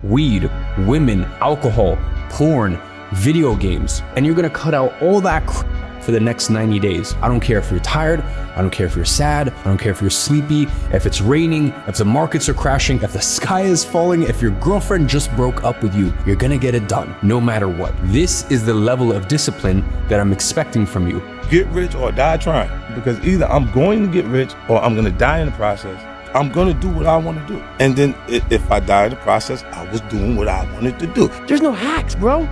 weed, women, alcohol, porn, video games, and you're gonna cut out all that crap for the next 90 days. I don't care if you're tired, I don't care if you're sad, I don't care if you're sleepy, if it's raining, if the markets are crashing, if the sky is falling, if your girlfriend just broke up with you, you're gonna get it done, no matter what. This is the level of discipline that I'm expecting from you. Get rich or die trying, because either I'm going to get rich or I'm gonna die in the process. I'm gonna do what I wanna do. And then if I die in the process, I was doing what I wanted to do. There's no hacks, bro.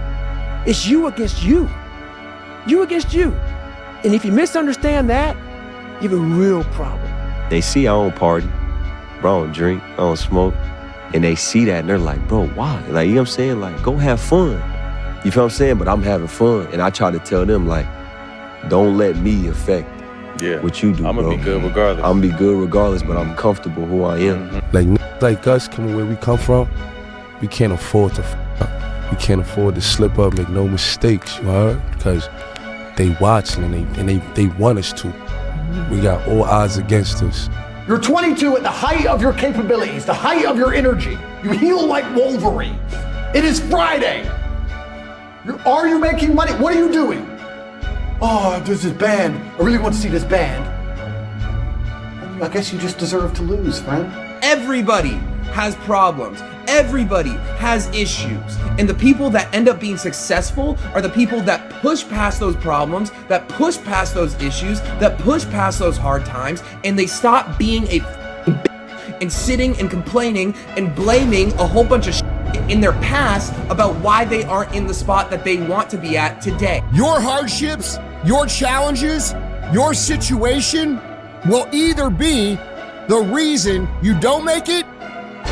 It's you against you. You against you. And if you misunderstand that, you have a real problem. They see I don't party, bro, I don't drink, I don't smoke. And they see that and they're like, bro, why? Like, you know what I'm saying? Like, go have fun. You feel what I'm saying? But I'm having fun. And I try to tell them, like, don't let me affect what you do, I'm gonna be good regardless. I'm gonna be good regardless, but I'm comfortable who I am. Like us, coming where we come from, we can't afford to up. We can't afford to slip up, make no mistakes, you heard? Because they watching and they want us to. We got all odds against us. You're 22 at the height of your capabilities, the height of your energy. You heal like Wolverine. It is Friday. Are you making money? What are you doing? Oh, there's this band. I really want to see this band. I guess you just deserve to lose, friend. Everybody has problems. Everybody has issues. And the people that end up being successful are the people that push past those problems, that push past those issues, that push past those hard times, and they stop being a and sitting and complaining and blaming a whole bunch of shit in their past about why they aren't in the spot that they want to be at today. Your hardships, your challenges, your situation will either be the reason you don't make it,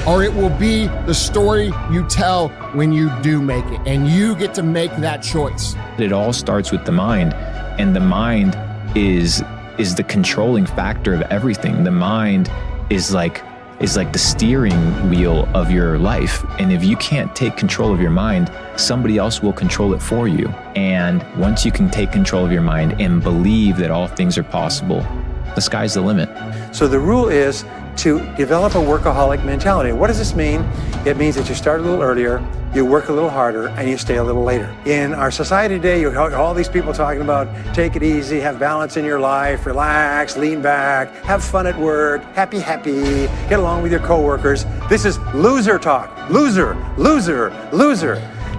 or it will be the story you tell when you do make it, and you get to make that choice. It all starts with the mind, and the mind is the controlling factor of everything. The mind is like the steering wheel of your life, and if you can't take control of your mind, somebody else will control it for you. And once you can take control of your mind and believe that all things are possible, the sky's the limit. So the rule is to develop a workaholic mentality. What does this mean? It means that you start a little earlier, you work a little harder, and you stay a little later. In our society today, you have all these people talking about take it easy, have balance in your life, relax, lean back, have fun at work, happy, get along with your coworkers. This is loser talk. Loser.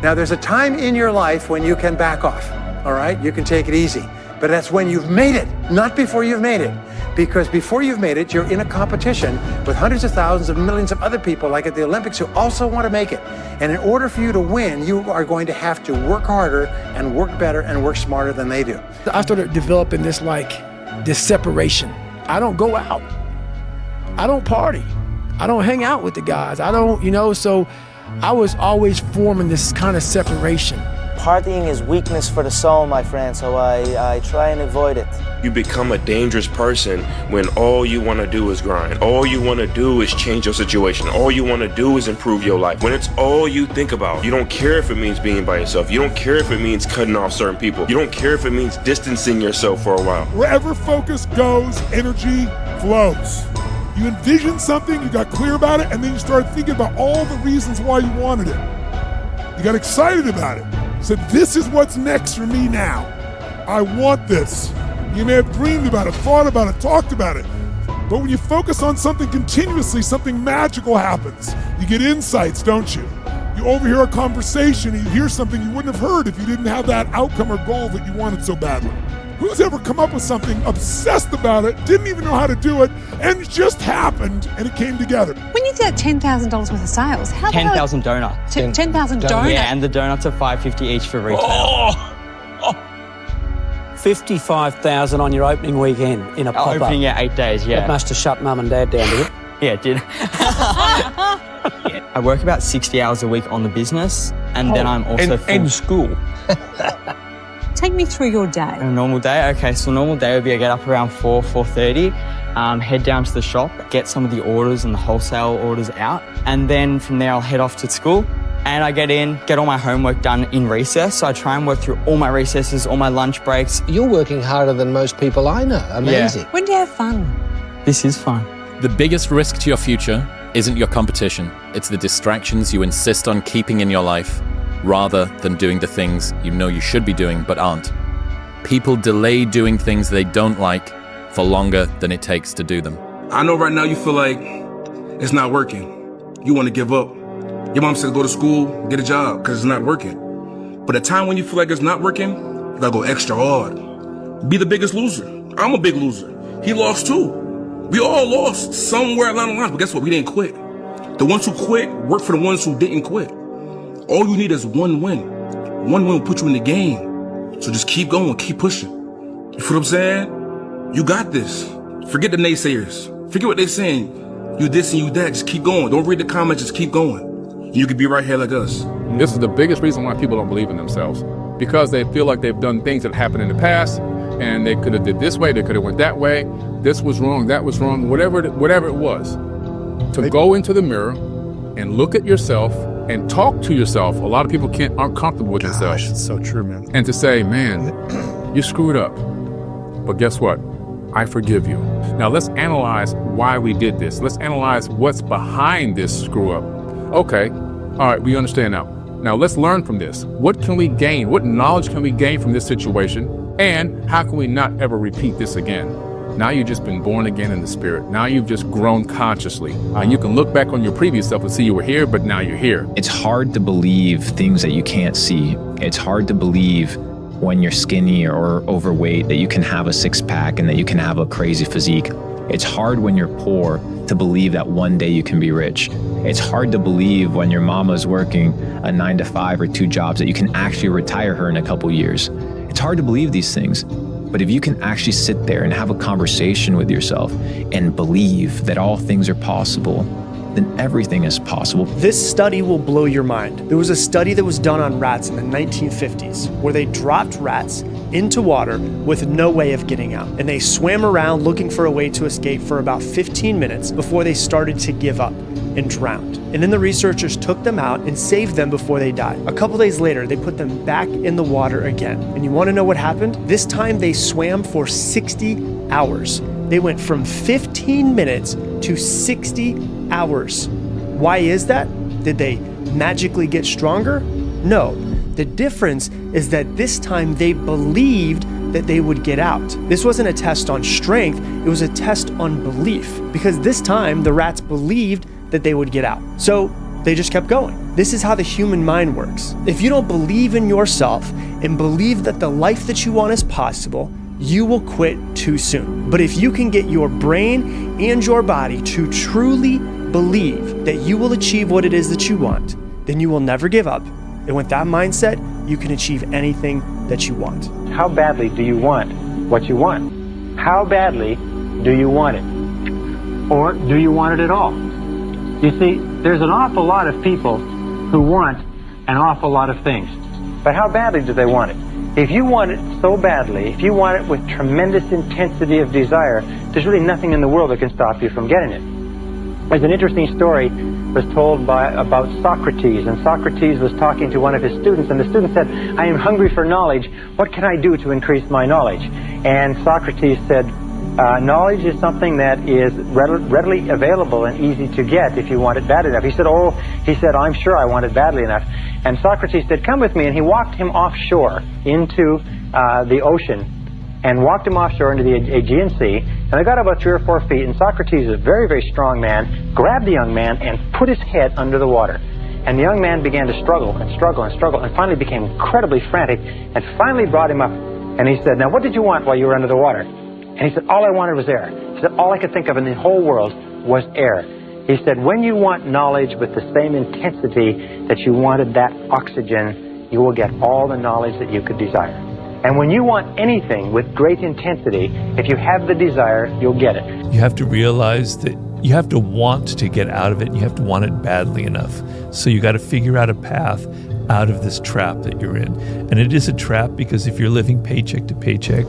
Now, there's a time in your life when you can back off, all right? You can take it easy. But that's when you've made it, not before you've made it. Because before you've made it, you're in a competition with hundreds of thousands of millions of other people, like at the Olympics, who also want to make it. And in order for you to win, you are going to have to work harder and work better and work smarter than they do. I started developing this separation. I don't go out. I don't party. I don't hang out with the guys. I don't, so I was always forming this kind of separation. Partying is weakness for the soul, my friend, so I try and avoid it. You become a dangerous person when all you want to do is grind. All you want to do is change your situation. All you want to do is improve your life. When it's all you think about, you don't care if it means being by yourself. You don't care if it means cutting off certain people. You don't care if it means distancing yourself for a while. Wherever focus goes, energy flows. You envisioned something, you got clear about it, and then you started thinking about all the reasons why you wanted it. You got excited about it. Said, this is what's next for me now. I want this. You may have dreamed about it, thought about it, talked about it. But when you focus on something continuously, something magical happens. You get insights, don't you? You overhear a conversation and you hear something you wouldn't have heard if you didn't have that outcome or goal that you wanted so badly. Who's ever come up with something, obsessed about it, didn't even know how to do it, and it just happened and it came together? When you did $10,000 worth of sales, how 10,000 donuts. 10,000 donuts? Yeah, and the donuts are $5.50 each for retail. Oh. 55,000 on your opening weekend in a pop-up. Opening, 8 days, yeah. That must have shut mum and dad down, did it? Yeah, it did. I work about 60 hours a week on the business, and then I'm also in school. Take me through your day. A normal day? Okay, so a normal day would be I get up around 4:30, head down to the shop, get some of the orders and the wholesale orders out, and then from there I'll head off to school. And I get in, get all my homework done in recess. So I try and work through all my recesses, all my lunch breaks. You're working harder than most people I know. Amazing. When do you have fun? This is fun. The biggest risk to your future isn't your competition. It's the distractions you insist on keeping in your life rather than doing the things you know you should be doing but aren't. People delay doing things they don't like for longer than it takes to do them. I know right now you feel like it's not working. You want to give up. Your mom says go to school, get a job, because it's not working. But at the time when you feel like it's not working, you gotta go extra hard. Be the biggest loser. I'm a big loser. He lost too. We all lost somewhere along the lines, but guess what? We didn't quit. The ones who quit work for the ones who didn't quit. All you need is one win. One win will put you in the game. So just keep going, keep pushing. You feel what I'm saying? You got this. Forget the naysayers. Forget what they're saying. You this and you that. Just keep going. Don't read the comments, just keep going. And you could be right here like us. This is the biggest reason why people don't believe in themselves. Because they feel like they've done things that happened in the past, and they could have did this way, they could have went that way. This was wrong, that was wrong, whatever it was. To go into the mirror and look at yourself and talk to yourself. A lot of people aren't comfortable with themselves. It's so true, man. And to say, man, you screwed up. But guess what? I forgive you. Now let's analyze why we did this. Let's analyze what's behind this screw up. Okay, all right, we understand now. Now let's learn from this. What can we gain? What knowledge can we gain from this situation? And how can we not ever repeat this again? Now you've just been born again in the spirit. Now you've just grown consciously. You can look back on your previous self and see you were here, but now you're here. It's hard to believe things that you can't see. It's hard to believe when you're skinny or overweight that you can have a six-pack and that you can have a crazy physique. It's hard when you're poor to believe that one day you can be rich. It's hard to believe when your mama's working a 9-to-5 or 2 jobs that you can actually retire her in a couple years. It's hard to believe these things. But if you can actually sit there and have a conversation with yourself and believe that all things are possible, then everything is possible. This study will blow your mind. There was a study that was done on rats in the 1950s where they dropped rats into water with no way of getting out. And they swam around looking for a way to escape for about 15 minutes before they started to give up and drowned. And then the researchers took them out and saved them before they died. A couple days later, they put them back in the water again. And you want to know what happened? This time they swam for 60 hours. They went from 15 minutes to 60 hours. Why is that? Did they magically get stronger? No. The difference is that this time they believed that they would get out. This wasn't a test on strength, it was a test on belief. Because this time the rats believed that they would get out. So they just kept going. This is how the human mind works. If you don't believe in yourself and believe that the life that you want is possible, you will quit too soon. But if you can get your brain and your body to truly believe that you will achieve what it is that you want, then you will never give up. And with that mindset, you can achieve anything that you want. How badly do you want what you want? How badly do you want it? Or do you want it at all? You see, there's an awful lot of people who want an awful lot of things. But how badly do they want it? If you want it so badly, if you want it with tremendous intensity of desire, there's really nothing in the world that can stop you from getting it. There's an interesting story was told about Socrates, and Socrates was talking to one of his students, and the student said, I am hungry for knowledge. What can I do to increase my knowledge? And Socrates said, knowledge is something that is readily available and easy to get if you want it bad enough. He said, I'm sure I want it badly enough. And Socrates said, come with me, and he walked him offshore into the ocean, and walked him offshore into the Aegean Sea, and they got about 3 or 4 feet, and Socrates, a very, very strong man, grabbed the young man and put his head under the water. And the young man began to struggle and struggle and struggle, and finally became incredibly frantic, and finally brought him up. And he said, now what did you want while you were under the water? And he said, all I wanted was air. He said, all I could think of in the whole world was air. He said, when you want knowledge with the same intensity that you wanted that oxygen, you will get all the knowledge that you could desire. And when you want anything with great intensity, if you have the desire, you'll get it. You have to realize that you have to want to get out of it. You have to want it badly enough. So you got to figure out a path out of this trap that you're in. And it is a trap because if you're living paycheck to paycheck,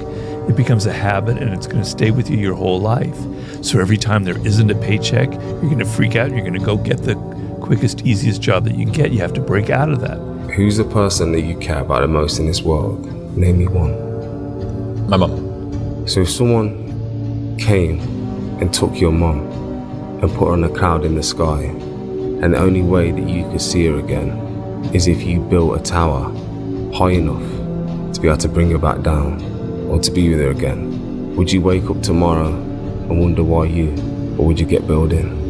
it becomes a habit and it's going to stay with you your whole life. So every time there isn't a paycheck, you're going to freak out. You're going to go get the quickest, easiest job that you can get. You have to break out of that. Who's the person that you care about the most in this world? Name me one. My mom. So if someone came and took your mom, and put her on a cloud in the sky, and the only way that you could see her again is if you built a tower high enough to be able to bring her back down or to be with her again, would you wake up tomorrow and wonder why you, or would you get building?